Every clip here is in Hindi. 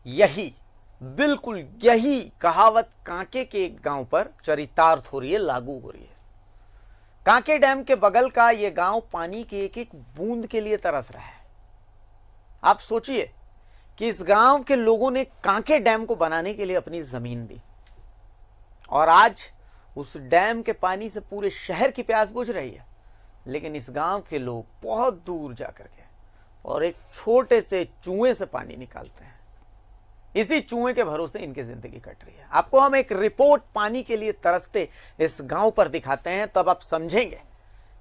यही बिल्कुल यही कहावत कांके के एक गांव पर चरितार्थ हो रही है, लागू हो रही है। कांके डैम के बगल का यह गांव पानी के एक एक बूंद के लिए तरस रहा है। आप सोचिए कि इस गांव के लोगों ने कांके डैम को बनाने के लिए अपनी जमीन दी और आज उस डैम के पानी से पूरे शहर की प्यास बुझ रही है। लेकिन इस गांव के लोग बहुत दूर जाकर के और एक छोटे से कुएं से पानी निकालते हैं। इसी कुएं के भरोसे इनकी जिंदगी कट रही है। आपको हम एक रिपोर्ट पानी के लिए तरसते इस गांव पर दिखाते हैं, तब आप समझेंगे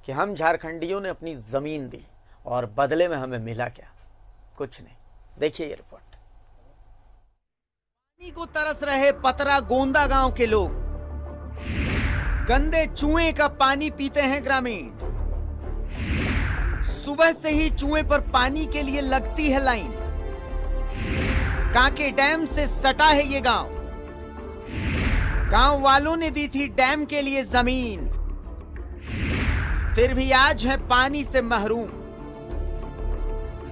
कि हम झारखंडियों ने अपनी जमीन दी और बदले में हमें मिला क्या। कुछ नहीं। देखिए ये रिपोर्ट। पानी को तरस रहे पतरा गोंदा गांव के लोग गंदे कुएं का पानी पीते हैं ग्रामीण। सुबह से ही कुएं पर पानी के लिए लगती है लाइन। कांके डैम से सटा है ये गांव। गांव वालों ने दी थी डैम के लिए जमीन, फिर भी आज है पानी से महरूम।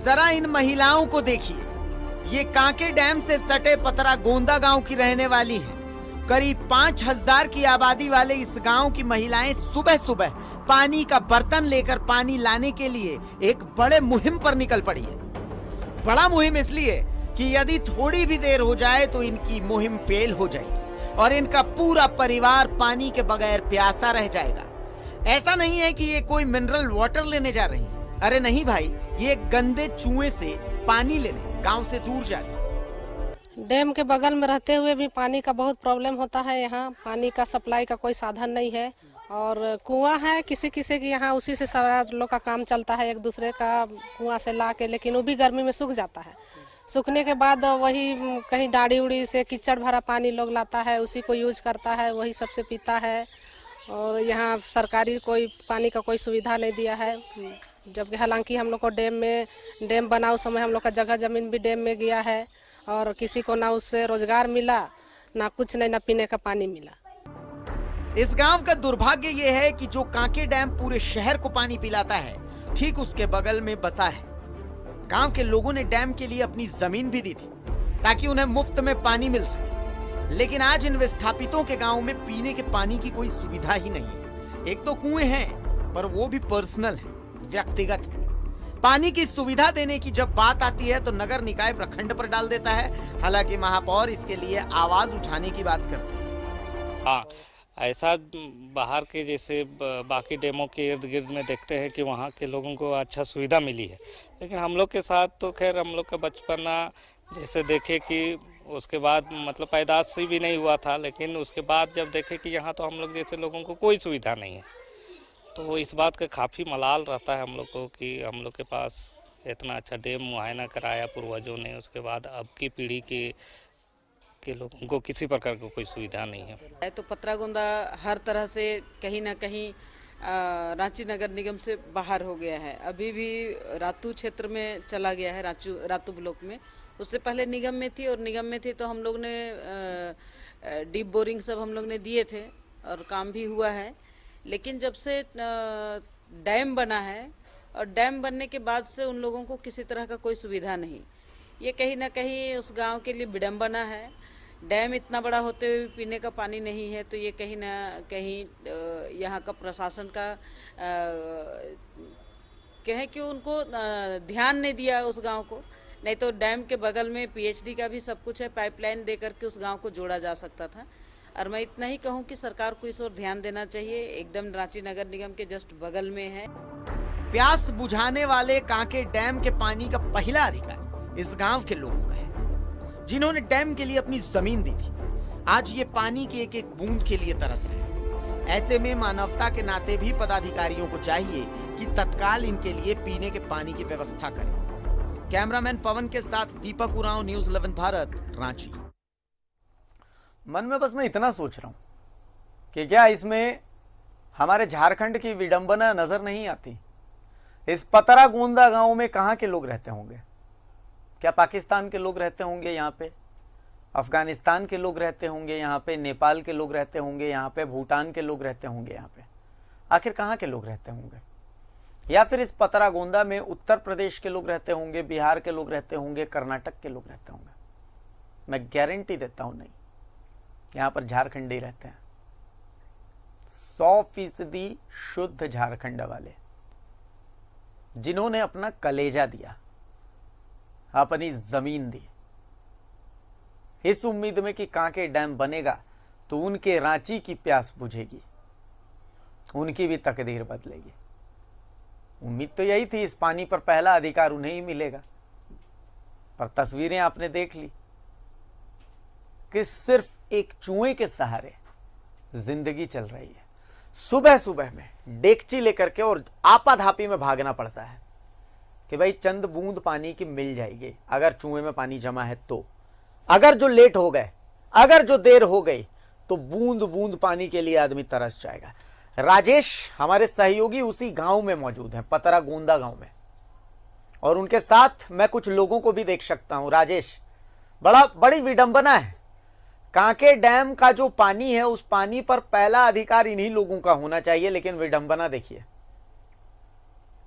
जरा इन महिलाओं को देखिए। ये कांके डैम से सटे पतरा गोंदा गांव की रहने वाली हैं। करीब 5000 की आबादी वाले इस गांव की महिलाएं सुबह सुबह पानी का बर्तन लेकर पानी लाने के लिए एक बड़े मुहिम पर निकल पड़ी है। बड़ा मुहिम इसलिए कि यदि थोड़ी भी देर हो जाए तो इनकी मुहिम फेल हो जाएगी और इनका पूरा परिवार पानी के बगैर प्यासा रह जाएगा। ऐसा नहीं है कि ये कोई मिनरल वाटर लेने जा रही है। अरे नहीं भाई, ये गंदे कुएं से पानी लेने गांव से दूर जा रही है। डैम के बगल में रहते हुए भी पानी का बहुत प्रॉब्लम होता है। यहाँ पानी का सप्लाई का कोई साधन नहीं है और कुआं है किसी किसी के यहाँ, उसी से सारा लोग का काम चलता है, एक दूसरे का कुआं से ला के। लेकिन वो भी गर्मी में सूख जाता है। सूखने के बाद वही कहीं डाड़ी उड़ी से कीचड़ भरा पानी लोग लाता है, उसी को यूज करता है, वही सबसे पीता है। और यहाँ सरकारी कोई पानी का कोई सुविधा नहीं दिया है। जबकि हालांकि हम लोग को डैम बना उस समय हम लोग का जगह जमीन भी डैम में गया है और किसी को ना उससे रोजगार मिला, ना कुछ नहीं, ना पीने का पानी मिला। इस गांव का दुर्भाग्य ये है कि जो कांके डैम पूरे शहर को पानी पिलाता है, ठीक उसके बगल में बसा है। गांव के लोगों ने डैम के लिए अपनी जमीन भी दी थी ताकि उन्हें मुफ्त में पानी मिल सके। लेकिन आज इन विस्थापितों के गांव में पीने के पानी की कोई सुविधा ही नहीं है। एक तो कुएं हैं, पर वो भी पर्सनल है, व्यक्तिगत है। पानी की सुविधा देने की जब बात आती है तो नगर निकाय प्रखंड पर डाल देता है। हालांकि महापौर इसके लिए आवाज उठाने की बात करते हैं। हाँ, ऐसा बाहर के जैसे बाकी डैमों के इर्द गिर्द में देखते हैं कि वहाँ के लोगों को अच्छा सुविधा मिली है। लेकिन हम लोग के साथ तो खैर हम लोग का बचपना जैसे देखे कि उसके बाद मतलब पैदाशी भी नहीं हुआ था। लेकिन उसके बाद जब देखे कि यहाँ तो हम लोग जैसे लोगों को कोई सुविधा नहीं है, तो इस बात का काफ़ी मलाल रहता है हम लोग को कि हम लोग के पास इतना अच्छा डैम मुआयना कराया पूर्वजों ने, उसके बाद अब की पीढ़ी के लोगों को किसी प्रकार की कोई सुविधा नहीं है। तो पतरा गोंदा हर तरह से कहीं ना कहीं रांची नगर निगम से बाहर हो गया है। अभी भी रातू क्षेत्र में चला गया है, रातू ब्लॉक में। उससे पहले निगम में थी और निगम में थी तो हम लोग ने डीप बोरिंग सब हम लोग ने दिए थे और काम भी हुआ है। लेकिन जब से डैम बना है और डैम बनने के बाद से उन लोगों को किसी तरह का कोई सुविधा नहीं। ये कहीं ना कहीं उस गांव के लिए विडंबना है। डैम इतना बड़ा होते हुए पीने का पानी नहीं है, तो ये कहीं ना कहीं यहाँ का प्रशासन का कहें कि उनको ध्यान नहीं दिया उस गांव को। नहीं तो डैम के बगल में पीएचडी का भी सब कुछ है, पाइपलाइन दे करके उस गांव को जोड़ा जा सकता था। और मैं इतना ही कहूँ कि सरकार को इस ओर ध्यान देना चाहिए। एकदम रांची नगर निगम के जस्ट बगल में है। प्यास बुझाने वाले कांके डैम के पानी का पहला अधिकार इस गांव के लोगों का है, जिन्होंने डैम के लिए अपनी जमीन दी थी। आज ये पानी की एक एक बूंद के लिए तरस रहे हैं। ऐसे में मानवता के नाते भी पदाधिकारियों को चाहिए कि तत्काल इनके लिए पीने के पानी की व्यवस्था करें। कैमरामैन पवन के साथ दीपक उरांव, न्यूज़ 11 भारत, रांची। मन में बस मैं इतना सोच रहा हूं कि क्या इसमें हमारे झारखंड की विडंबना नजर नहीं आती। इस पतरा गोंदा गांव में कहां के लोग रहते होंगे? क्या पाकिस्तान के लोग रहते होंगे यहाँ पे? अफगानिस्तान के लोग रहते होंगे यहाँ पे? नेपाल के लोग रहते होंगे यहाँ पे? भूटान के लोग रहते होंगे यहाँ पे? आखिर कहाँ के लोग रहते होंगे? या फिर इस पतरा गोंदा में उत्तर प्रदेश के लोग रहते होंगे, बिहार के लोग रहते होंगे, कर्नाटक के लोग रहते होंगे? मैं गारंटी देता हूं नहीं। यहां पर झारखंडी रहते हैं, 100% शुद्ध झारखंड वाले, जिन्होंने अपना कलेजा दिया, अपनी जमीन दी, इस उम्मीद में कि कांके डैम बनेगा तो उनके रांची की प्यास बुझेगी, उनकी भी तकदीर बदलेगी। उम्मीद तो यही थी, इस पानी पर पहला अधिकार उन्हें ही मिलेगा। पर तस्वीरें आपने देख ली कि सिर्फ एक चूहे के सहारे जिंदगी चल रही है। सुबह सुबह में डेगची लेकर के और आपाधापी में भागना पड़ता है कि भाई चंद बूंद पानी की मिल जाएगी, अगर चूहे में पानी जमा है तो। अगर जो लेट हो गए, अगर जो देर हो गई, तो बूंद बूंद पानी के लिए आदमी तरस जाएगा। राजेश हमारे सहयोगी उसी गांव में मौजूद हैं, पतरा गोंदा गांव में, और उनके साथ मैं कुछ लोगों को भी देख सकता हूं। राजेश, बड़ी विडंबना है, कांके डैम का जो पानी है उस पानी पर पहला अधिकार इन्हीं लोगों का होना चाहिए, लेकिन विडंबना देखिए,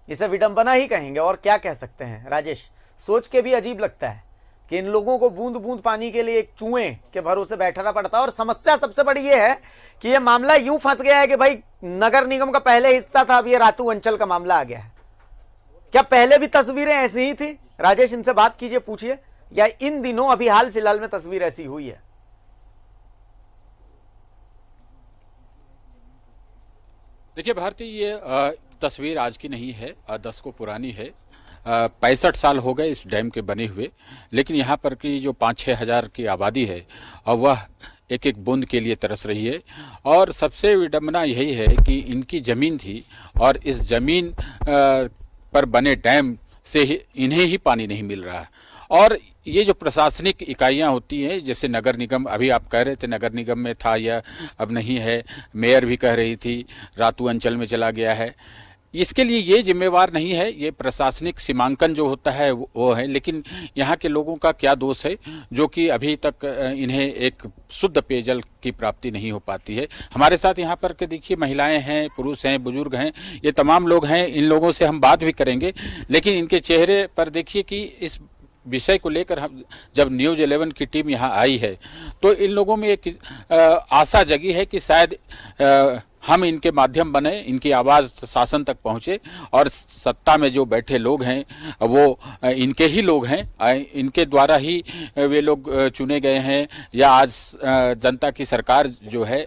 इसे विडंबना ही कहेंगे और क्या कह सकते हैं। राजेश, सोच के भी अजीब लगता है कि इन लोगों को बूंद बूंद पानी के लिए एक चूहे के भरोसे बैठना पड़ता है। और समस्या सबसे बड़ी ये है कि ये मामला यूं फंस गया है कि भाई नगर निगम का पहले हिस्सा था, अब ये रातू अंचल का मामला आ गया है। क्या पहले भी तस्वीरें ऐसी ही थी? राजेश, इनसे बात कीजिए, पूछिए, या इन दिनों अभी हाल फिलहाल में तस्वीर ऐसी हुई है? देखिए भारती, ये तस्वीर आज की नहीं है, 10 को पुरानी है। 65 साल हो गए इस डैम के बने हुए, लेकिन यहाँ पर की जो 5-6 हज़ार की आबादी है वह एक एक बूंद के लिए तरस रही है। और सबसे विडंबना यही है कि इनकी ज़मीन थी और इस ज़मीन पर बने डैम से इन्हें ही पानी नहीं मिल रहा है। और ये जो प्रशासनिक इकाइयां होती हैं, जैसे नगर निगम, अभी आप कह रहे थे नगर निगम में था या अब नहीं है, मेयर भी कह रही थी रातू अंचल में चला गया है, इसके लिए ये जिम्मेवार नहीं है, ये प्रशासनिक सीमांकन जो होता है वो है। लेकिन यहाँ के लोगों का क्या दोष है जो कि अभी तक इन्हें एक शुद्ध पेयजल की प्राप्ति नहीं हो पाती है। हमारे साथ यहाँ पर के देखिए महिलाएं हैं, पुरुष हैं, बुजुर्ग हैं, ये तमाम लोग हैं। इन लोगों से हम बात भी करेंगे, लेकिन इनके चेहरे पर देखिए कि इस विषय को लेकर हम जब न्यूज़ 11 की टीम यहाँ आई है तो इन लोगों में एक आशा जगी है कि शायद हम इनके माध्यम बने, इनकी आवाज़ शासन तक पहुँचे और सत्ता में जो बैठे लोग हैं वो इनके ही लोग हैं, इनके द्वारा ही वे लोग चुने गए हैं, या आज जनता की सरकार जो है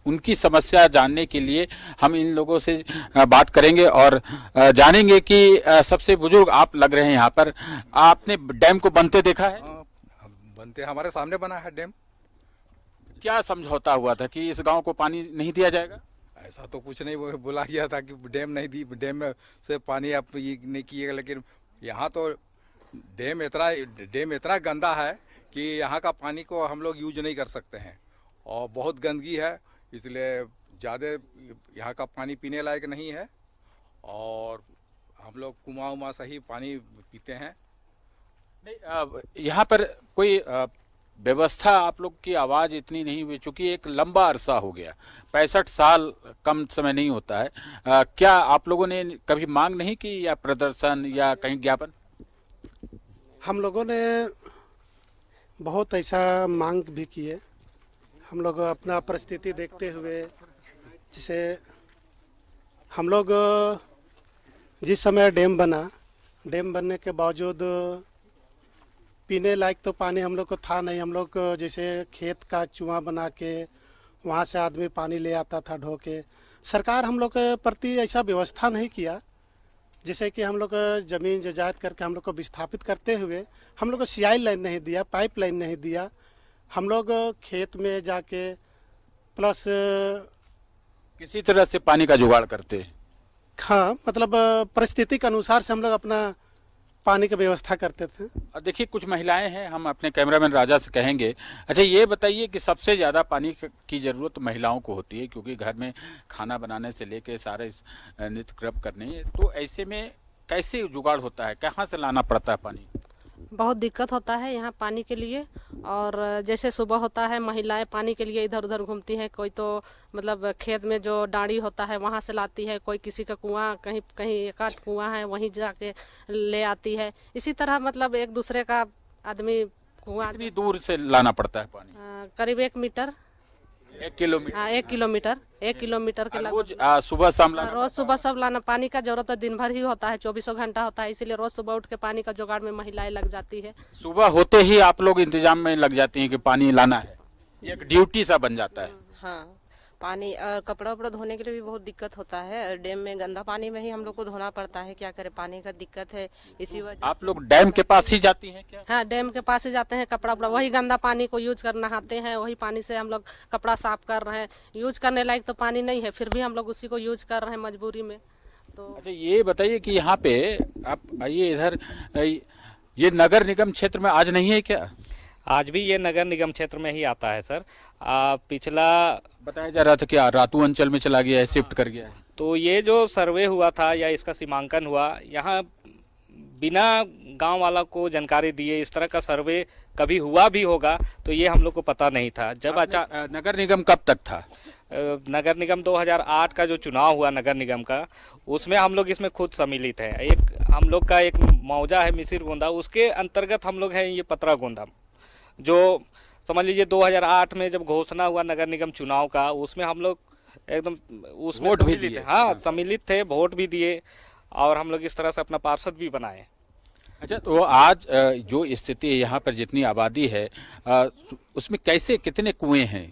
उनकी समस्या जानने के लिए हम इन लोगों से बात करेंगे और जानेंगे कि सबसे बुजुर्ग आप लग रहे हैं यहाँ पर, आपने डैम को बनते देखा है? बनते हमारे सामने बना है डैम। क्या समझौता हुआ था कि इस गांव को पानी नहीं दिया जाएगा? ऐसा तो कुछ नहीं बोला गया था कि डैम नहीं दी, डैम में से पानी आप ये नहीं किएगा, लेकिन यहाँ तो डैम इतना गंदा है कि यहाँ का पानी को हम लोग यूज नहीं कर सकते हैं और बहुत गंदगी है, इसलिए ज़्यादा यहाँ का पानी पीने लायक नहीं है और हम लोग कुआं उमा से ही पानी पीते हैं। नहीं, यहाँ पर कोई व्यवस्था, आप लोग की आवाज़ इतनी नहीं हुई, चूँकि एक लंबा अरसा हो गया, 65 साल कम समय नहीं होता है। क्या आप लोगों ने कभी मांग नहीं की या प्रदर्शन या कहीं ज्ञापन? हम लोगों ने बहुत ऐसा मांग भी किए। हम लोग अपना परिस्थिति देखते हुए, जैसे हम लोग जिस समय डैम बनने के बावजूद पीने लायक तो पानी हम लोग को था नहीं। हम लोग जैसे खेत का चुआं बना के वहाँ से आदमी पानी ले आता था ढो के। सरकार हम लोग के प्रति ऐसा व्यवस्था नहीं किया, जैसे कि हम लोग ज़मीन जायदाद करके हम लोग को विस्थापित करते हुए हम लोग को सियाई लाइन नहीं दिया, पाइप लाइन नहीं दिया। हम लोग खेत में जाके प्लस किसी तरह से पानी का जुगाड़ करते हैं। हाँ, मतलब परिस्थिति के अनुसार से हम लोग अपना पानी की व्यवस्था करते थे। और देखिए कुछ महिलाएं हैं, हम अपने कैमरामैन राजा से कहेंगे, अच्छा ये बताइए कि सबसे ज़्यादा पानी की ज़रूरत महिलाओं को होती है, क्योंकि घर में खाना बनाने से लेके सारे नित्य कर्म करने, तो ऐसे में कैसे जुगाड़ होता है, कहाँ से लाना पड़ता है पानी? बहुत दिक्कत होता है यहाँ पानी के लिए। और जैसे सुबह होता है, महिलाएं पानी के लिए इधर उधर घूमती हैं, कोई तो मतलब खेत में जो डांडी होता है वहाँ से लाती है, कोई किसी का कुआं, कहीं कहीं एक आध कुआं है वहीं जाके ले आती है। इसी तरह मतलब एक दूसरे का आदमी कुआं कितनी दूर से लाना पड़ता है पानी? करीब 1 मीटर। 1 किलोमीटर? 1 किलोमीटर के रोज लगभग। सुबह शाम लाना रोज सुबह सब लाना। पानी का जरूरत तो दिन भर ही होता है, 24 घंटा होता है, इसीलिए रोज सुबह उठ के पानी का जुगाड़ में महिलाएं लग जाती है। सुबह होते ही आप लोग इंतजाम में लग जाती हैं कि पानी लाना है, एक ड्यूटी सा बन जाता है। हाँ, पानी और कपड़ा उपड़ा धोने के लिए भी बहुत दिक्कत होता है। और डैम में गंदा पानी में ही हम लोग को धोना पड़ता है, क्या करें, पानी का दिक्कत है, इसी वजह आप लोग डैम के पास ही जाती हैं क्या? हाँ, डैम के पास ही जाते हैं, कपड़ा उपड़ा वही गंदा पानी को यूज कर नहाते हैं, वही पानी से हम लोग कपड़ा साफ कर रहे हैं। यूज करने लायक तो पानी नहीं है, फिर भी हम लोग उसी को यूज कर रहे हैं मजबूरी में। तो अच्छा, ये बताइए कि यहाँ पे आप आइए इधर, ये नगर निगम क्षेत्र में आज नहीं है क्या? आज भी ये नगर निगम क्षेत्र में ही आता है सर। पिछला बताया जा रहा था कि रातू अंचल में चला गया है, शिफ्ट कर गया है। तो ये जो सर्वे हुआ था या इसका सीमांकन हुआ, यहाँ बिना गांव वाला को जानकारी दिए इस तरह का सर्वे कभी हुआ भी होगा तो ये हम लोग को पता नहीं था। जब नगर निगम कब तक था? नगर निगम 2008 का जो चुनाव हुआ नगर निगम का, उसमें हम लोग इसमें खुद सम्मिलित है। एक हम लोग का एक मौजा है मिसिर गोंदा, उसके अंतर्गत हम लोग हैं ये पतरा गोंदा, जो समझ लीजिए 2008 में जब घोषणा हुआ नगर निगम चुनाव का, उसमें हम लोग एकदम उसमें वोट भी सम्मिलित दिए। थे। हाँ, सम्मिलित थे, वोट भी दिए और हम लोग इस तरह से अपना पार्षद भी बनाए। अच्छा, तो आज जो स्थिति है यहाँ पर, जितनी आबादी है उसमें कैसे कितने कुएं हैं?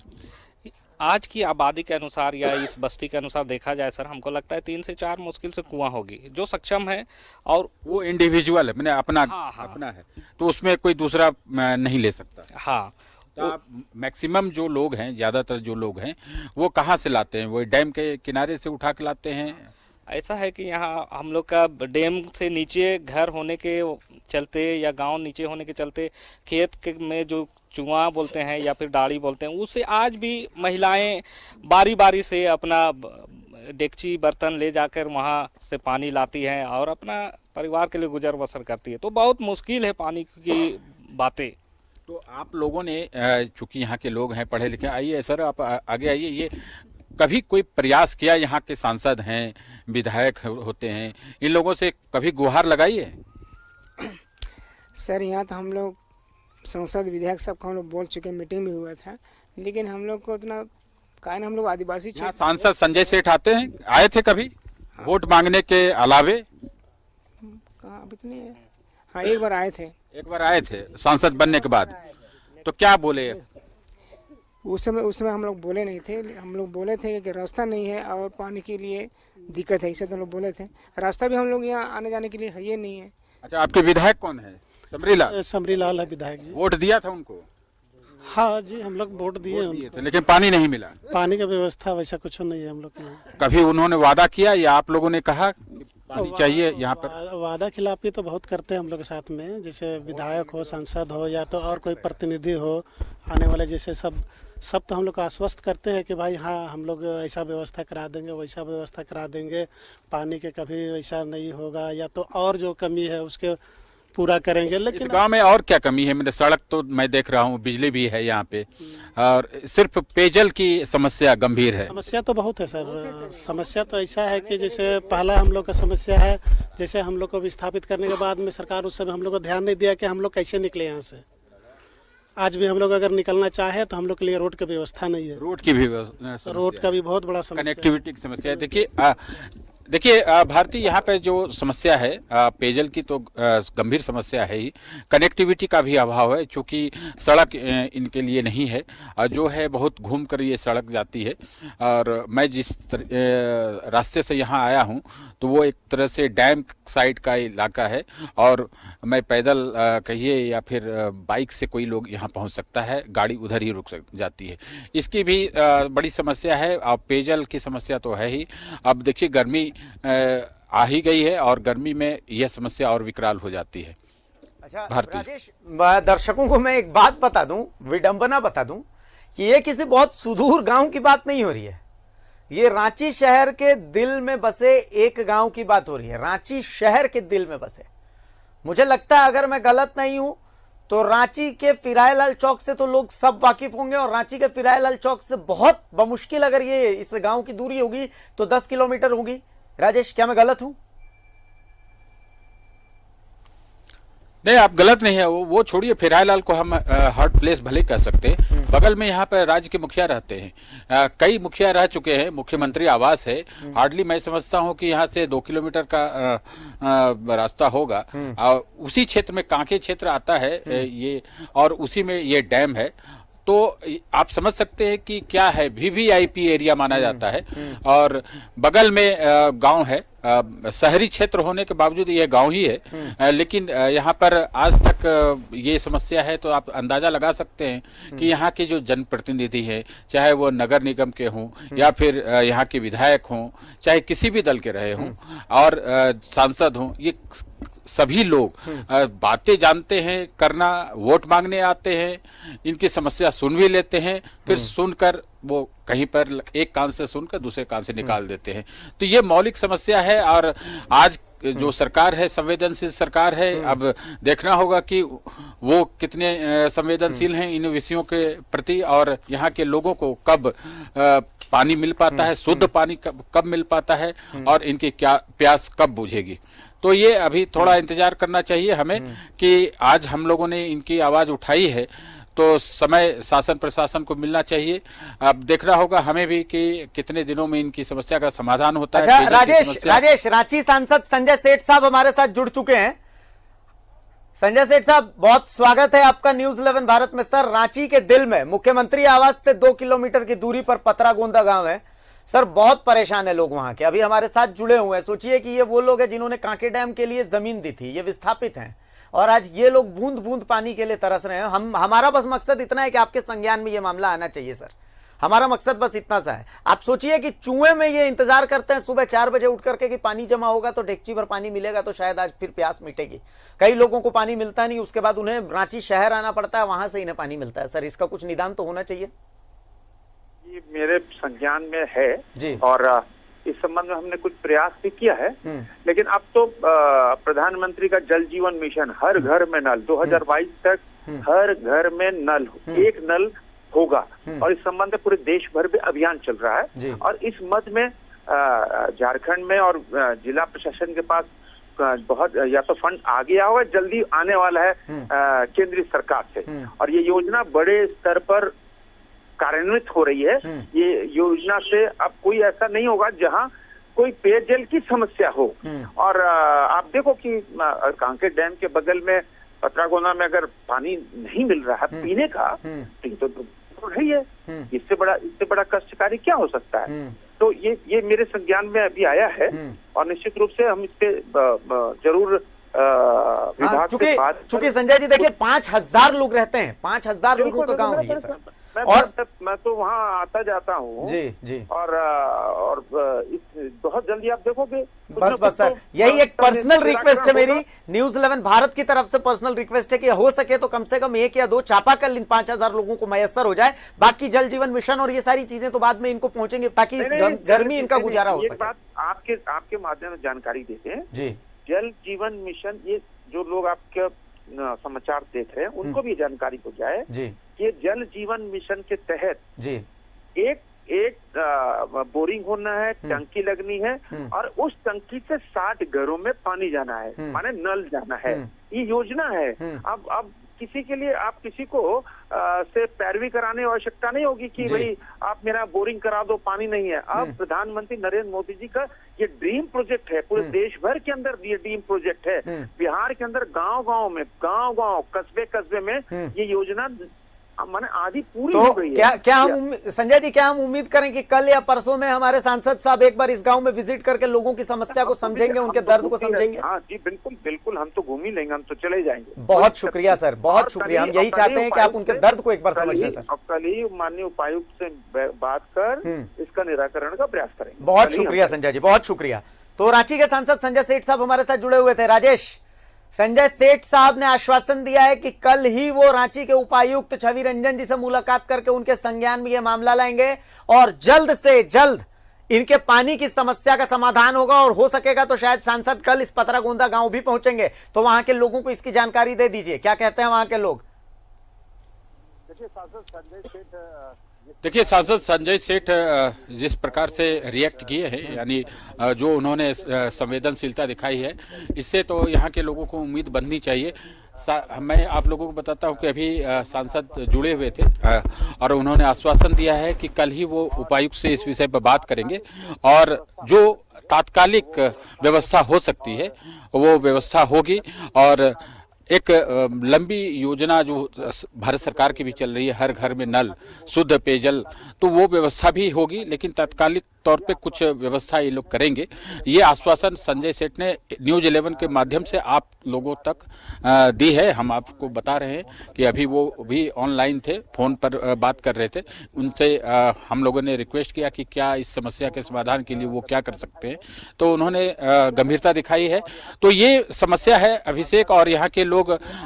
आज की आबादी के अनुसार या इस बस्ती के अनुसार देखा जाए सर, हमको लगता है 3 से 4 मुश्किल से कुआं होगी जो सक्षम है। और वो इंडिविजुअल है, मैंने अपना हाँ। अपना है, तो उसमें कोई दूसरा नहीं ले सकता। हाँ, तो आप मैक्सिमम जो लोग हैं, ज्यादातर जो लोग हैं, वो कहाँ से लाते हैं? वो डैम के किनारे से उठा के लाते हैं? ऐसा है कि यहाँ हम लोग का डैम से नीचे घर होने के चलते या गांव नीचे होने के चलते खेत के में जो चुआ बोलते हैं या फिर डाड़ी बोलते हैं, उससे आज भी महिलाएं बारी बारी से अपना डेगची बर्तन ले जाकर वहाँ से पानी लाती हैं और अपना परिवार के लिए गुजर बसर करती है। तो बहुत मुश्किल है पानी की बातें। तो आप लोगों ने, चूंकि यहाँ के लोग हैं पढ़े लिखे, आइए सर आप आगे आइए, ये कभी कोई प्रयास किया, यहाँ के सांसद हैं, विधायक होते हैं, इन लोगों से कभी गुहार लगाई है? सर, यहाँ तो हम लोग सांसद विधायक सबको हम लोग बोल चुके, मीटिंग भी हुआ था, लेकिन हम लोग को उतना कारण, हम लोग आदिवासी यहाँ सांसद संजय सेठ आते हैं, आए थे कभी वोट मांगने के अलावे? कहाँ अब इतने, हाँ एक बार आए थे। एक बार आए थे सांसद बनने के बाद, तो क्या बोले? उस समय हम लोग बोले नहीं थे, हम लोग बोले थे कि रास्ता नहीं है और पानी के लिए दिक्कत है, इसे तो हम लोग बोले थे। रास्ता भी हम लोग यहाँ आने जाने के लिए है ये नहीं है। अच्छा, आपके विधायक कौन है? समरीलाल? समरीलाल है विधायक जी। वोट दिया था उनको? हाँ जी, हम लोग वोट दिए थे, लेकिन पानी नहीं मिला। पानी का व्यवस्था वैसा कुछ नहीं है हम लोग के यहाँ। कभी उन्होंने वादा किया या आप लोगों ने कहा पानी चाहिए यहाँ पर? वादा खिलाफी तो बहुत करते हैं हम लोग के साथ में, जैसे विधायक हो, सांसद हो या तो और कोई प्रतिनिधि हो आने वाले, जैसे सब तो हम लोग को आश्वस्त करते हैं कि भाई हाँ हम लोग ऐसा व्यवस्था करा देंगे, वैसा व्यवस्था करा देंगे, पानी के कभी वैसा नहीं होगा, या तो और जो कमी है उसके पूरा करेंगे। लेकिन गांव में और क्या कमी है? मेरे सड़क तो मैं देख रहा हूँ, बिजली भी है यहाँ पे, और सिर्फ पेयजल की समस्या गंभीर है। समस्या तो बहुत है सर। समस्या तो ऐसा है कि जैसे पहला हम लोग का समस्या है, जैसे हम लोग को विस्थापित करने के बाद में सरकार उस समय हम लोग को ध्यान नहीं दिया कि हम लोग कैसे निकले यहाँ से। आज भी हम लोग अगर निकलना चाहे तो हम लोग के लिए रोड की व्यवस्था नहीं है। रोड की भी रोड का भी बहुत बड़ा समस्या, कनेक्टिविटी की समस्या है। देखिए भारती, यहाँ पे जो समस्या है पेयजल की तो गंभीर समस्या है ही, कनेक्टिविटी का भी अभाव है, चूँकि सड़क इनके लिए नहीं है, जो है बहुत घूम कर ये सड़क जाती है। और मैं जिस रास्ते से यहाँ आया हूँ तो वो एक तरह से डैम साइड का इलाका है, और मैं पैदल कहिए या फिर बाइक से कोई लोग यहाँ पहुँच सकता है, गाड़ी उधर ही रुक जाती है। इसकी भी बड़ी समस्या है। अब पेयजल की समस्या तो है ही, अब देखिए गर्मी आ ही गई है और गर्मी में यह समस्या और विकराल हो जाती है। अच्छा भारती, राजेश, दर्शकों को मैं एक बात बता दूं, विडंबना बता दूं कि ये किसी बहुत सुदूर गांव की बात नहीं हो रही है, ये रांची शहर के दिल में बसे एक गांव की बात हो रही है। रांची शहर के दिल में बसे, मुझे लगता है अगर मैं गलत नहीं हूं तो रांची के फिरायलाल चौक से तो लोग सब वाकिफ होंगे, और रांची के फिरायलाल चौक से बहुत बमुश्किल अगर ये इस गांव की दूरी होगी तो 10 किलोमीटर होगी। राजेश, क्या मैं गलत हूं? नहीं, आप गलत नहीं है, वो छोड़िए, फिराइलाल को हम हॉट प्लेस भले कह सकते हैं। बगल में यहाँ पर राज्य के मुखिया रहते हैं, कई मुखिया रह चुके हैं, मुख्यमंत्री आवास है। हार्डली मैं समझता हूँ कि यहाँ से 2 किलोमीटर का रास्ता होगा। उसी क्षेत्र में कांके क्षेत्र आता है ये, और उसी में ये डैम है। तो आप समझ सकते हैं कि क्या है, वीवीआईपी एरिया माना जाता है। और बगल में गांव है, शहरी क्षेत्र होने के बावजूद ये गांव ही है, लेकिन यहाँ पर आज तक ये समस्या है। तो आप अंदाजा लगा सकते हैं कि यहाँ के जो जनप्रतिनिधि हैं, चाहे वो नगर निगम के हों या फिर यहाँ के विधायक हों, चाहे किसी भी दल के रहे हों और सांसद हों, ये सभी लोग बातें जानते हैं करना, वोट मांगने आते हैं, इनकी समस्या सुन भी लेते हैं, फिर सुनकर वो कहीं पर एक कान से सुनकर दूसरे कान से निकाल देते हैं। तो ये मौलिक समस्या है। और आज जो सरकार है, संवेदनशील सरकार है। अब देखना होगा कि वो कितने संवेदनशील हैं इन विषयों के प्रति, और यहाँ के लोगों को कब पानी मिल पाता है, शुद्ध पानी कब मिल पाता है, और इनकी क्या प्यास कब बुझेगी। तो ये अभी थोड़ा इंतजार करना चाहिए हमें कि आज हम लोगों ने इनकी आवाज उठाई है, तो समय शासन प्रशासन को मिलना चाहिए। अब देखना होगा हमें भी कि कितने दिनों में इनकी समस्या का समाधान होता है। अच्छा, राजेश, रांची सांसद संजय सेठ साहब हमारे साथ जुड़ चुके हैं। संजय सेठ साहब, बहुत स्वागत है आपका न्यूज 11 भारत में। सर, रांची के दिल में मुख्यमंत्री आवास से 2 किलोमीटर की दूरी पर पतरागोंदा गांव है। सर, बहुत परेशान है लोग वहां के, अभी हमारे साथ जुड़े हुए हैं। सोचिए कि ये वो लोग हैं जिन्होंने कांके डैम के लिए जमीन दी थी, ये विस्थापित हैं, और आज ये लोग बूंद बूंद पानी के लिए तरस रहे हैं। हमारा बस मकसद इतना है कि आपके संज्ञान में ये मामला आना चाहिए सर, हमारा मकसद बस इतना सा है। आप सोचिए कि चूहे में ये इंतजार करते हैं सुबह 4 बजे उठ करके कि पानी जमा होगा तो डेक्ची भर पानी मिलेगा तो शायद आज फिर प्यास मिटेगी। कई लोगों को पानी मिलता नहीं, उसके बाद उन्हें रांची शहर आना पड़ता है, वहां से इन्हें पानी मिलता है। सर, इसका कुछ निदान तो होना चाहिए। ये मेरे संज्ञान में है जी। और इस संबंध में हमने कुछ प्रयास भी किया है, लेकिन अब तो प्रधानमंत्री का जल जीवन मिशन, हर घर में नल, 2022 तक हर घर में नल, एक नल होगा, और इस संबंध में पूरे देश भर में अभियान चल रहा है। और इस मद में झारखंड में और जिला प्रशासन के पास बहुत या तो फंड आ गया हुआ, जल्दी आने वाला है केंद्रीय सरकार से, और ये योजना बड़े स्तर पर कार्यान्वित हो रही है। ये योजना से अब कोई ऐसा नहीं होगा जहां कोई पेयजल की समस्या हो। और आप देखो कि कांके डैम के बगल में पतरागोंदा में अगर पानी नहीं मिल रहा है पीने का, तो रही है, इससे बड़ा कष्टकारी क्या हो सकता है। तो ये मेरे संज्ञान में अभी आया है, और निश्चित रूप से हम इस पे जरूर चूंकि संजय जी देखिए 5000 लोग रहते हैं, 5000 लोगों का गांव है ये सर। और मैं तो वहाँ आता जाता हूँ जी। और बहुत जल्दी आप देखोगे। बस सर, यही एक पर्सनल रिक्वेस्ट है मेरी, न्यूज 11 भारत की तरफ से पर्सनल रिक्वेस्ट है कि हो सके तो कम से कम 1 या 2 चापाकल इन 5000 लोगों को मैसर हो जाए। बाकी जल जीवन मिशन और ये सारी चीजें तो बाद में इनको पहुंचेंगे, ताकि इस गर्मी इनका गुजारा हो सके। बात आपके माध्यम से जानकारी देते हैं जी। जल जीवन मिशन, ये जो लोग आपके समाचार देख रहे हैं उनको भी जानकारी हो जाए जी। ये जल जीवन मिशन के तहत जी एक बोरिंग होना है, टंकी लगनी है, और उस टंकी से 60 घरों में पानी जाना है, माने नल जाना है। ये योजना है। अब किसी के लिए आप किसी को से पैरवी कराने की आवश्यकता नहीं होगी कि भाई आप मेरा बोरिंग करा दो, पानी नहीं है। अब प्रधानमंत्री नरेंद्र मोदी जी का ये ड्रीम प्रोजेक्ट है, पूरे देश भर के अंदर ये ड्रीम प्रोजेक्ट है। बिहार के अंदर गांव-गांव में, गांव-गांव, कस्बे-कस्बे में ये योजना माने आधी पूरी हो गई है। क्या हम संजय जी, क्या हम उम्मीद करें कि कल या परसों में हमारे सांसद साहब एक बार इस गांव में विजिट करके लोगों की समस्या को समझेंगे, उनके दर्द को समझेंगे? हाँ जी, बिल्कुल हम तो घूम ही लेंगे, हम तो चले जाएंगे। बहुत शुक्रिया सर, बहुत शुक्रिया। हम यही चाहते हैं कि आप उनके दर्द को एक बार समझें सर। अब कल ही माननीय उपायुक्त से बात कर इसका निराकरण का प्रयास करेंगे। बहुत शुक्रिया संजय जी, बहुत शुक्रिया। तो रांची के सांसद संजय सेठ साहब हमारे साथ जुड़े हुए थे। राजेश, संजय सेठ साहब ने आश्वासन दिया है कि कल ही वो रांची के उपायुक्त छवि रंजन जी से मुलाकात करके उनके संज्ञान में यह मामला लाएंगे, और जल्द से जल्द इनके पानी की समस्या का समाधान होगा। और हो सकेगा तो शायद सांसद कल इस पतरागोंदा गांव भी पहुंचेंगे, तो वहां के लोगों को इसकी जानकारी दे दीजिए। क्या कहते हैं वहां के लोग? देखिए, सांसद संजय सेठ जिस प्रकार से रिएक्ट किए हैं, यानी जो उन्होंने संवेदनशीलता दिखाई है, इससे तो यहाँ के लोगों को उम्मीद बननी चाहिए। मैं आप लोगों को बताता हूं कि अभी सांसद जुड़े हुए थे और उन्होंने आश्वासन दिया है कि कल ही वो उपायुक्त से इस विषय पर बात करेंगे और जो तात्कालिक व्यवस्था हो सकती है वो व्यवस्था होगी। और एक लंबी योजना जो भारत सरकार की भी चल रही है, हर घर में नल, शुद्ध पेयजल, तो वो व्यवस्था भी होगी, लेकिन तात्कालिक तौर पे कुछ व्यवस्था ये लोग करेंगे। ये आश्वासन संजय सेठ ने न्यूज़ 11 के माध्यम से आप लोगों तक दी है। हम आपको बता रहे हैं कि अभी वो भी ऑनलाइन थे, फोन पर बात कर रहे थे। उनसे हम लोगों ने रिक्वेस्ट किया कि क्या इस समस्या के समाधान के लिए वो क्या कर सकते हैं, तो उन्होंने गंभीरता दिखाई है। तो ये समस्या है अभिषेक, और यहाँ के लोग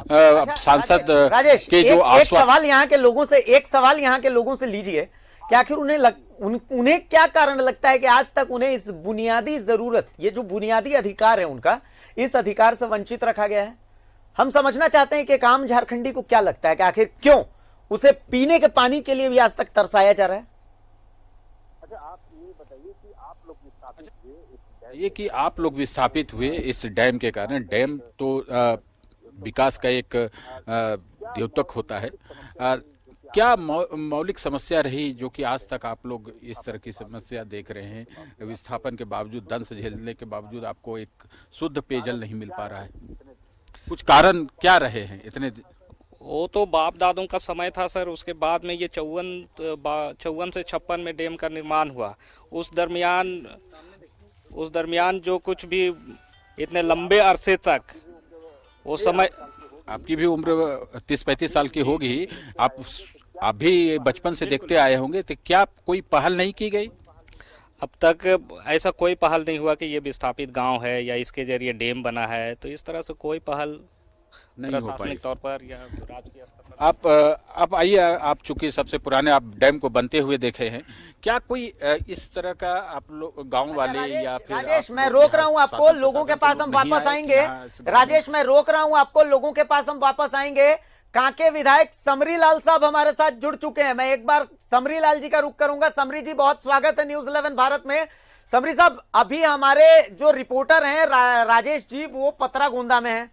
सांसद राजेश, के जो एक सवाल यहाँ के लोगों से लीजिए कि आखिर उन्हें क्या कारण लगता है कि आज तक उन्हें इस बुनियादी जरूरत, ये जो बुनियादी अधिकार है उनका, इस अधिकार से वंचित रखा गया है। हम समझना चाहते हैं कि एक आम झारखंडी को क्या लगता है कि आखिर क्यों उसे पीने के पानी के लिए भी आज तक तरसाया जा रहा है। अच्छा, आप ये बताइए कि आप लोग विस्थापित हुए ये कि आप लोग विस्थापित हुए इस डैम के कारण। डैम तो विकास का एक द्योतक होता है। क्या मौलिक समस्या रही जो कि आज तक आप लोग इस तरह की समस्या देख रहे हैं? विस्थापन के बावजूद, दंश झेलने के बावजूद आपको एक शुद्ध पेयजल नहीं मिल पा रहा है, कुछ कारण क्या रहे हैं इतने? वो तो बाप दादों का समय था सर। उसके बाद में ये 54 से 56 में डैम का निर्माण हुआ। उस दरमियान जो कुछ भी इतने लंबे अरसे तक वो समय, आपकी भी उम्र 30-35 साल की होगी, आप भी बचपन से देखते आए होंगे, तो क्या कोई पहल नहीं की गई? अब तक ऐसा कोई पहल नहीं हुआ कि ये विस्थापित गांव है या इसके जरिए डैम बना है, तो इस तरह से कोई पहल नहीं हो पाई प्रशासनिक तौर पर या राजकीय स्तर पर। आप आइए, आप चूंकि सबसे पुराने आप डैम को बनते हुए देखे हैं, क्या कोई इस तरह का आप लोग गांव वाले या फिर राजेश, मैं रोक रहा हूं आपको, लोगों के पास हम वापस आएंगे। राजेश, मैं रोक रहा हूं आपको, लोगों के पास हम वापस आएंगे। कांके विधायक समरी लाल साहब हमारे साथ जुड़ चुके हैं। मैं एक बार समरी लाल जी का रुख करूंगा। समरी जी, बहुत स्वागत है न्यूज़ 11 भारत में। समरी साहब, अभी हमारे जो रिपोर्टर हैं राजेश जी, वो पतरागोंदा में हैं।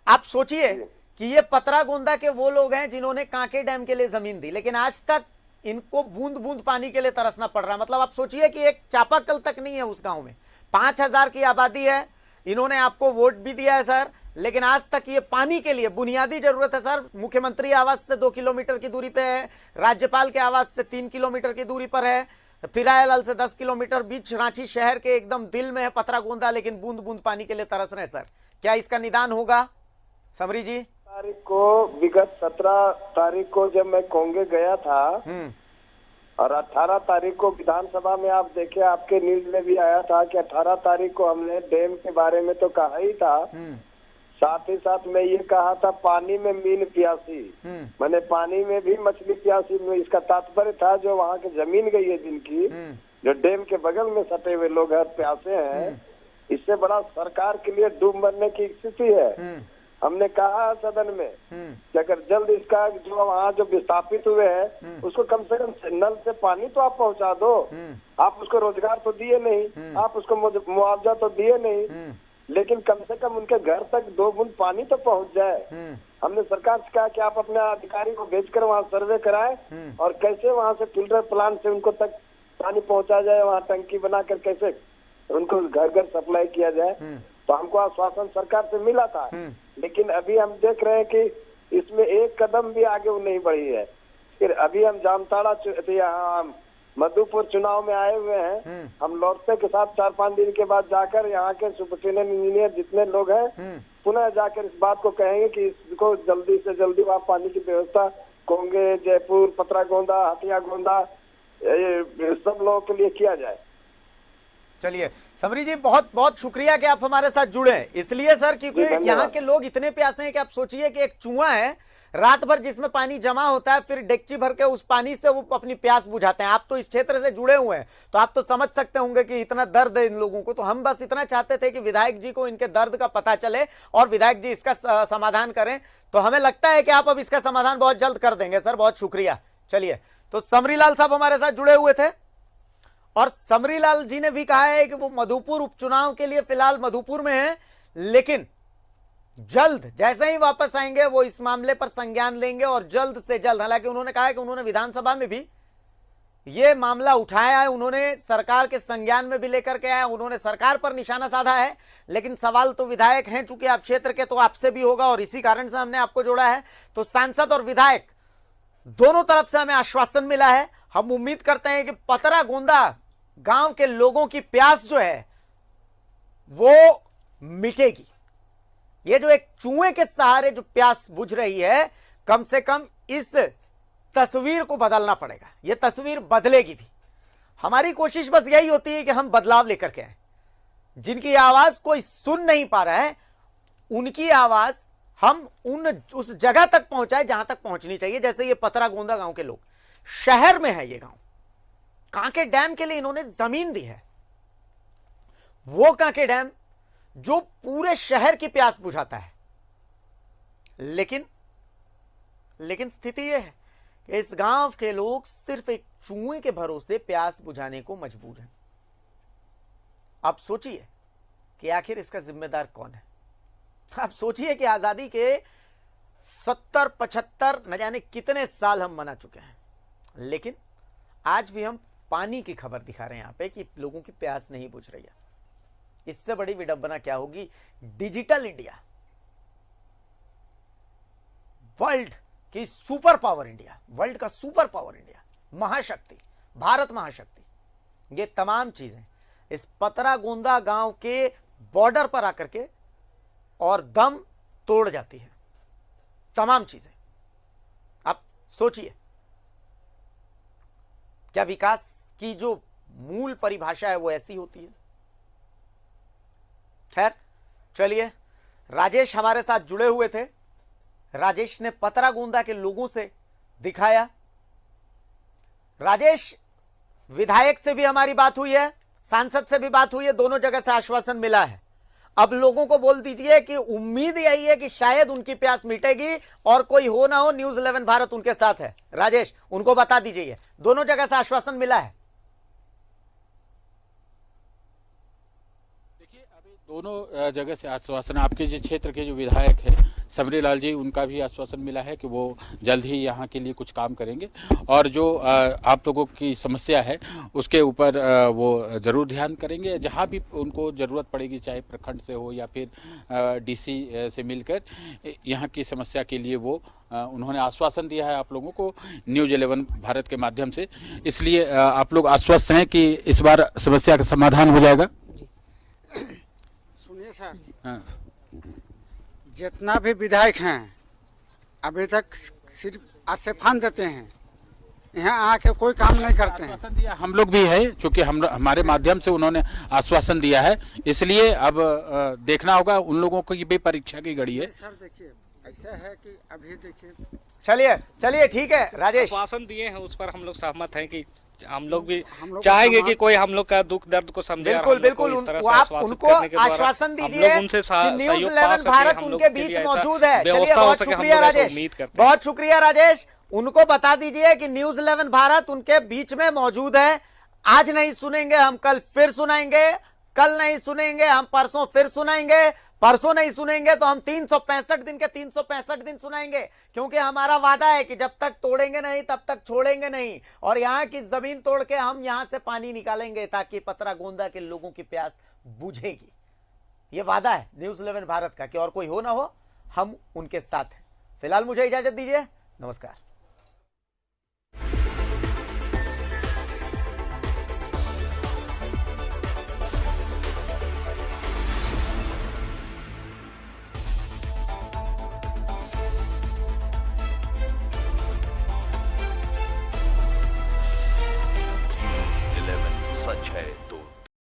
आप सोचिए कि ये पतरागोंदा के वो लोग हैं जिन्होंने कांके डैम के लिए जमीन दी, लेकिन आज तक इनको बूंद बूंद पानी के लिए तरसना पड़ रहा है। मतलब आप सोचिए कि एक चापाकल तक नहीं है उस गांव में। 5000 की आबादी है, इन्होंने आपको वोट भी दिया है सर, लेकिन आज तक ये पानी के लिए बुनियादी जरूरत है सर। मुख्यमंत्री आवास से 2 किलोमीटर की दूरी पे है, राज्यपाल के आवास से 3 किलोमीटर की दूरी पर है, फिरायलाल से 10 किलोमीटर, बीच रांची शहर के एकदम दिल में है पतरागोंदा, लेकिन बूंद बूंद पानी के लिए तरस रहे हैं सर। क्या इसका निदान होगा समरी जी? तारीख को, विगत 17 तारीख को जब मैं कोंगे गया था और 18 तारीख को विधानसभा में आप देखे, आपके न्यूज में भी आया था कि 18 तारीख को हमने डैम के बारे में तो कहा ही था, साथ ही साथ मैं ये कहा था पानी में मीन प्यासी, मैंने पानी में भी मछली प्यासी में। इसका तात्पर्य था जो वहाँ की जमीन गई है जिनकी, जो डैम के बगल में सटे हुए लोग हैं, प्यासे हैं, इससे बड़ा सरकार के लिए डूब मरने की स्थिति है। हमने कहा सदन में कि अगर जल्द इसका जो वहाँ जो विस्थापित हुए हैं उसको कम से कम नल से पानी तो आप पहुँचा दो। आप उसको रोजगार तो दिए नहीं, आप उसको मुआवजा तो दिए नहीं, लेकिन कम से कम उनके घर तक 2 बूंद पानी तो पहुँच जाए। हमने सरकार से कहा कि आप अपने अधिकारी को भेजकर वहाँ सर्वे कराएं और कैसे वहाँ से फिल्टर प्लांट से उनको तक पानी पहुँचा जाए, वहाँ टंकी बनाकर कैसे उनको घर घर सप्लाई किया जाए। तो हमको आश्वासन सरकार से मिला था, लेकिन अभी हम देख रहे हैं कि इसमें एक कदम भी आगे वो नहीं बढ़ी है। फिर अभी हम जामताड़ा मधुपुर चुनाव में आए हुए हैं, हम लौटने के साथ 4-5 दिन के बाद जाकर यहाँ के सुपरिटेंडेंट इंजीनियर जितने लोग हैं पुनः जाकर इस बात को कहेंगे कि इसको जल्दी से जल्दी वहाँ पानी की व्यवस्था कोंगे, जयपुर, पतरागोंदा, हथियागोंदा, सब लोगों के लिए किया जाए। चलिए समरी जी, बहुत बहुत शुक्रिया कि आप हमारे साथ जुड़े हैं। इसलिए सर क्योंकि यहाँ के लोग इतने प्यासे हैं कि आप सोचिए कि एक कुआं है रात भर जिसमें पानी जमा होता है, फिर डेगची भर के उस पानी से वो अपनी प्यास बुझाते हैं। आप तो इस क्षेत्र से जुड़े हुए हैं तो आप तो समझ सकते होंगे कि इतना दर्द है इन लोगों को। तो हम बस इतना चाहते थे कि विधायक जी को इनके दर्द का पता चले और विधायक जी इसका समाधान करें, तो हमें लगता है कि आप अब इसका समाधान बहुत जल्द कर देंगे सर। बहुत शुक्रिया। चलिए, तो समरी लाल साहब हमारे साथ जुड़े हुए थे और समरी लाल जी ने भी कहा है कि वो मधुपुर उपचुनाव के लिए फिलहाल मधुपुर में है, लेकिन जल्द जैसे ही वापस आएंगे वो इस मामले पर संज्ञान लेंगे और जल्द से जल्द, हालांकि उन्होंने कहा है कि उन्होंने विधानसभा में भी ये मामला उठाया है, उन्होंने सरकार के संज्ञान में भी लेकर के आया, उन्होंने सरकार पर निशाना साधा है, लेकिन सवाल तो विधायक हैं, चूंकि आप क्षेत्र के तो आपसे भी होगा और इसी कारण से हमने आपको जोड़ा है। तो सांसद और विधायक दोनों तरफ से हमें आश्वासन मिला है। हम उम्मीद करते हैं कि पतरा गोंदा गांव के लोगों की प्यास जो है वो मिटेगी। ये जो एक चूहे के सहारे जो प्यास बुझ रही है, कम से कम इस तस्वीर को बदलना पड़ेगा। ये तस्वीर बदलेगी भी। हमारी कोशिश बस यही होती है कि हम बदलाव लेकर के आए। जिनकी आवाज कोई सुन नहीं पा रहा है, उनकी आवाज हम उस जगह तक पहुंचाए जहां तक पहुंचनी चाहिए। जैसे ये पतरा गोंदा गांव के लोग, शहर में है ये गांव, कांके डैम के लिए इन्होंने जमीन दी है। वो कांके डैम जो पूरे शहर की प्यास बुझाता है। लेकिन स्थिति यह है कि इस गांव के लोग सिर्फ एक चूहे के भरोसे प्यास बुझाने को मजबूर हैं। अब सोचिए कि आखिर इसका जिम्मेदार कौन है। आप सोचिए कि आजादी के 70-75 न जाने कितने साल हम मना चुके हैं, लेकिन आज भी हम पानी की खबर दिखा रहे हैं यहां पे कि लोगों की प्यास नहीं बुझ रही है। इससे बड़ी विडंबना क्या होगी। डिजिटल इंडिया, वर्ल्ड की सुपर पावर इंडिया, वर्ल्ड का सुपर पावर इंडिया, महाशक्ति, भारत महाशक्ति, ये तमाम चीजें इस पतरा गोंदा गांव के बॉर्डर पर आकर के और दम तोड़ जाती है। तमाम चीजें। अब सोचिए, क्या विकास की जो मूल परिभाषा है वो ऐसी होती है? खैर चलिए, राजेश हमारे साथ जुड़े हुए थे। राजेश ने पतरा गोंदा के लोगों से दिखाया। राजेश, विधायक से भी हमारी बात हुई है, सांसद से भी बात हुई है, दोनों जगह से आश्वासन मिला है। अब लोगों को बोल दीजिए कि उम्मीद यही है कि शायद उनकी प्यास मिटेगी और कोई हो ना हो, न्यूज़ 11 भारत उनके साथ है। राजेश, उनको बता दीजिए, दोनों जगह से आश्वासन मिला है। दोनों जगह से आश्वासन, आपके जो क्षेत्र के जो विधायक हैं समरी लाल जी, उनका भी आश्वासन मिला है कि वो जल्द ही यहाँ के लिए कुछ काम करेंगे और जो आप लोगों की समस्या है उसके ऊपर वो ज़रूर ध्यान करेंगे। जहाँ भी उनको ज़रूरत पड़ेगी, चाहे प्रखंड से हो या फिर डीसी से मिलकर, यहाँ की समस्या के लिए वो उन्होंने आश्वासन दिया है आप लोगों को न्यूज़ 11 भारत के माध्यम से। इसलिए आप लोग आश्वस्त हैं कि इस बार समस्या का समाधान हो जाएगा। सर, हाँ। जितना भी विधायक हैं अभी तक सिर्फ आश्वासन देते हैं, यहाँ आके कोई काम नहीं करते हैं। आश्वासन दिया हम लोग भी है, क्योंकि हमारे माध्यम से उन्होंने आश्वासन दिया है, इसलिए अब देखना होगा। उन लोगों की भी परीक्षा की घड़ी है। सर देखिए, ऐसा है कि अभी देखिए, चलिए ठीक है राजेश, आश्वासन दिए हैं, उस पर हम लोग सहमत हैं कि हम लोग भी चाहेंगे कि कोई हम लोग का दुख दर्द को समझे। बिल्कुल आप उनको आश्वासन दीजिए कि न्यूज़ 11 भारत उनके बीच मौजूद है। चलिए, बहुत शुक्रिया राजेश, बहुत शुक्रिया राजेश। उनको बता दीजिए कि न्यूज़ 11 भारत उनके बीच में मौजूद है। आज नहीं सुनेंगे हम कल फिर सुनाएंगे, कल नहीं सुनेंगे हम परसों फिर सुनाएंगे, परसों नहीं सुनेंगे तो हम 365 दिन के 365 दिन सुनाएंगे, क्योंकि हमारा वादा है कि जब तक तोड़ेंगे नहीं तब तक छोड़ेंगे नहीं। और यहाँ की जमीन तोड़ के हम यहाँ से पानी निकालेंगे ताकि पतरा गोंदा के लोगों की प्यास बुझेगी। ये वादा है न्यूज़ 11 भारत का कि और कोई हो ना हो, हम उनके साथ हैं। फिलहाल मुझे इजाजत दीजिए, नमस्कार। सच है।